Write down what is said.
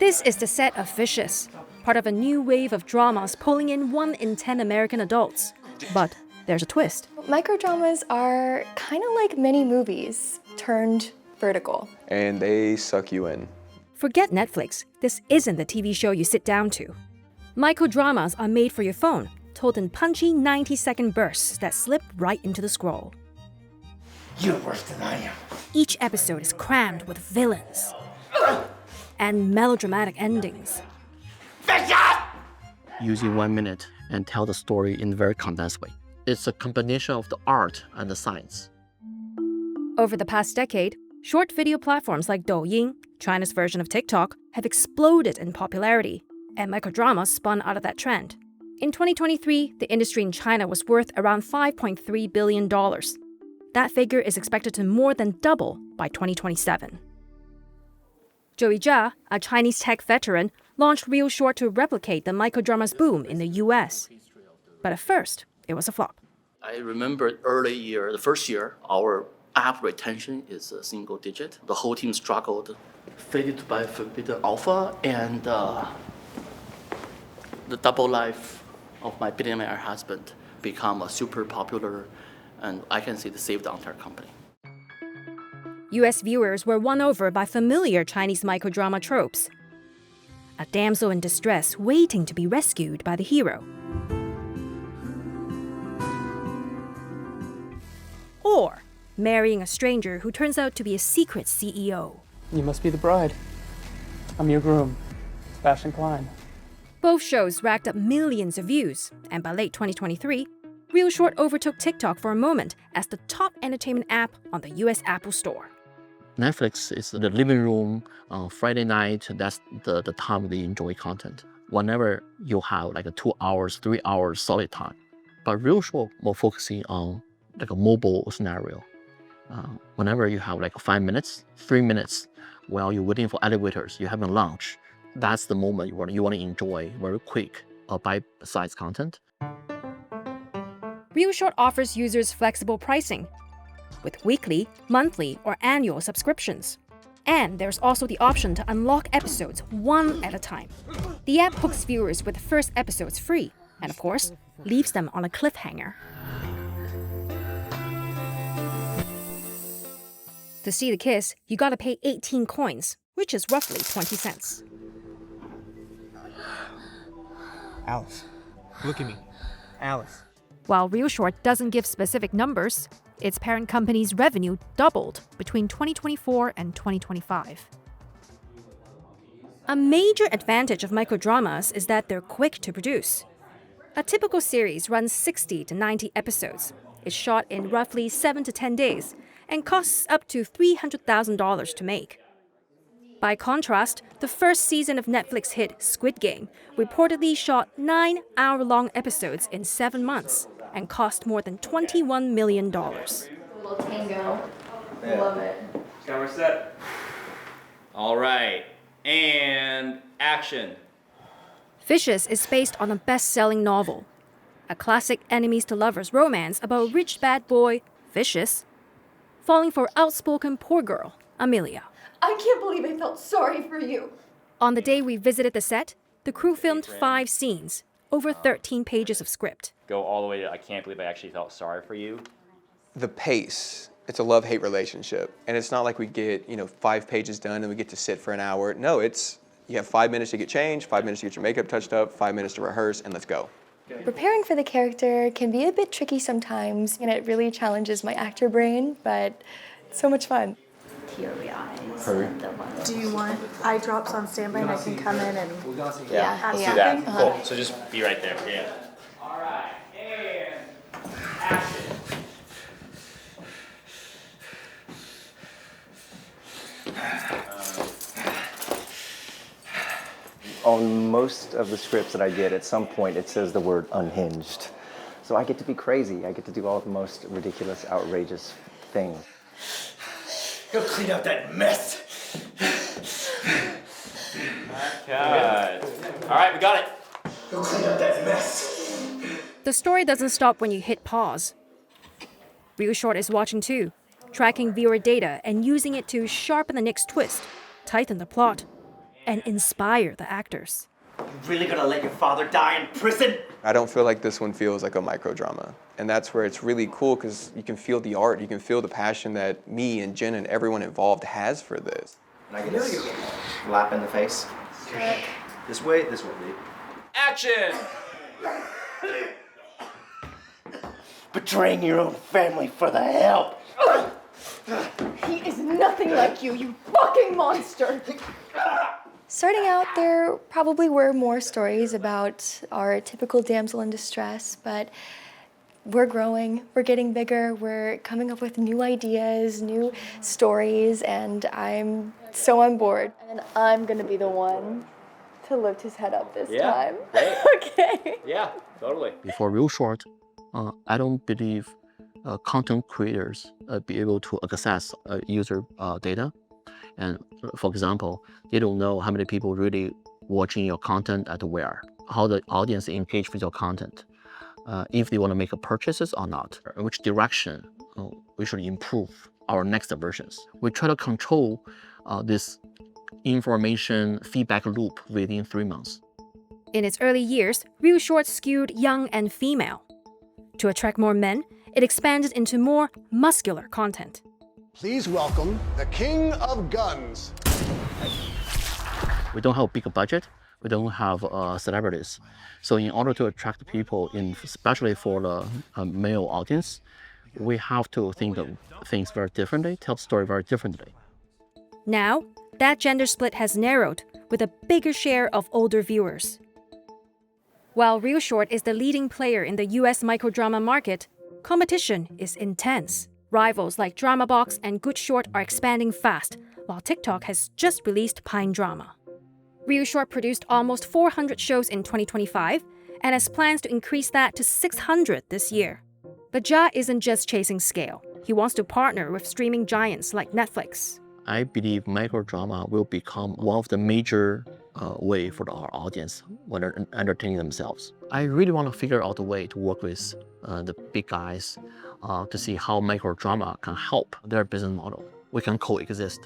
This is the set of Vicious, part of a new wave of dramas pulling in 1 in 10 American adults. But there's a twist. Microdramas are kind of like mini movies turned vertical. And they suck you in. Forget Netflix, this isn't the TV show you sit down to. Microdramas are made for your phone, told in punchy 90-second bursts that slip right into the scroll. You're worse than I am. Each episode is crammed with villains and melodramatic endings. Using 1 minute and tell the story in a very condensed way. It's a combination of the art and the science. Over the past decade, short video platforms like Douyin, China's version of TikTok, have exploded in popularity, and microdramas spun out of that trend. In 2023, the industry in China was worth around $5.3 billion. That figure is expected to more than double by 2027. Joey Jia, a Chinese tech veteran, launched Real Short to replicate the microdramas boom in the US. But at first, it was a flop. I remember the first year, our app retention is a single digit. The whole team struggled. Faded by Forbidden Alpha and the double life of my billionaire husband become a super popular, and I can say it saved the entire company. US viewers were won over by familiar Chinese microdrama tropes. A damsel in distress waiting to be rescued by the hero. Or marrying a stranger who turns out to be a secret CEO. You must be the bride. I'm your groom, Sebastian Klein. Both shows racked up millions of views, and by late 2023, Real Short overtook TikTok for a moment as the top entertainment app on the US Apple Store. Netflix is the living room on Friday night. That's the time they enjoy content. Whenever you have like 2 hours, 3 hours solid time. But Real Short more focusing on like a mobile scenario. Whenever you have like 5 minutes, 3 minutes, while you're waiting for elevators, you're having lunch, that's the moment you want to enjoy very quick bite-sized content. Real Short offers users flexible pricing with weekly, monthly, or annual subscriptions. And there's also the option to unlock episodes one at a time. The app hooks viewers with the first episodes free, and of course, leaves them on a cliffhanger. To see the kiss, you gotta pay 18 coins, which is roughly 20 cents. Alice, look at me. Alice. While Real Short doesn't give specific numbers, its parent company's revenue doubled between 2024 and 2025. A major advantage of microdramas is that they're quick to produce. A typical series runs 60 to 90 episodes, is shot in roughly 7 to 10 days, and costs up to $300,000 to make. By contrast, the first season of Netflix hit Squid Game reportedly shot 9 hour-long episodes in 7 months and cost more than $21 million. A little tango. Love it. Camera set. All right, and action. Vicious is based on a best-selling novel, a classic enemies-to-lovers romance about rich bad boy, Vicious, falling for outspoken poor girl, Amelia. I can't believe I felt sorry for you. On the day we visited the set, the crew filmed 5 scenes, over 13 pages of script. Go all the way to I can't believe I actually felt sorry for you. The pace, it's a love-hate relationship. And it's not like we get, 5 pages done and we get to sit for an hour. No, you have 5 minutes to get changed, 5 minutes to get your makeup touched up, 5 minutes to rehearse, and let's go. Preparing for the character can be a bit tricky sometimes, and it really challenges my actor brain, but it's so much fun. Teary eyes. Hurry. Do you want eye drops on standby and I can come in and Yeah, let's do that. Cool. So just be right there. Yeah. All right, and action. On most of the scripts that I get, at some point it says the word unhinged. So I get to be crazy. I get to do all the most ridiculous, outrageous things. Go clean up that mess. God. All right, we got it. Go clean up that mess. The story doesn't stop when you hit pause. Real Short is watching too, tracking viewer data and using it to sharpen the next twist, tighten the plot, and inspire the actors. You really gonna let your father die in prison? I don't feel like this one feels like a microdrama. And that's where it's really cool because you can feel the art, you can feel the passion that me and Jen and everyone involved has for this. Can I get this lap in the face? This way, please. Action! Betraying your own family for the help. He is nothing like you, you fucking monster! Starting out, there probably were more stories about our typical damsel in distress, but we're growing, we're getting bigger, we're coming up with new ideas, new stories, and I'm so on board. And I'm gonna be the one to lift his head up this time. Great. Okay. Yeah, totally. Before Real Short, I don't believe content creators be able to access user data. And for example, they don't know how many people really watching your content at where, how the audience engage with your content, if they want to make purchases or not, which direction we should improve our next versions. We try to control this information feedback loop within 3 months. In its early years, Real Short skewed young and female. To attract more men, it expanded into more muscular content. Please welcome the King of Guns. We don't have a big budget. We don't have celebrities. So in order to attract people, especially for the male audience, we have to think of things very differently, tell the story very differently. Now, that gender split has narrowed with a bigger share of older viewers. While Real Short is the leading player in the US microdrama market, competition is intense. Rivals like DramaBox and Good Short are expanding fast, while TikTok has just released Pine Drama. Real Short produced almost 400 shows in 2025 and has plans to increase that to 600 this year. But Ja isn't just chasing scale. He wants to partner with streaming giants like Netflix. I believe microdrama will become one of the major way for our audience when they're entertaining themselves. I really want to figure out a way to work with the big guys to see how microdrama can help their business model. We can coexist.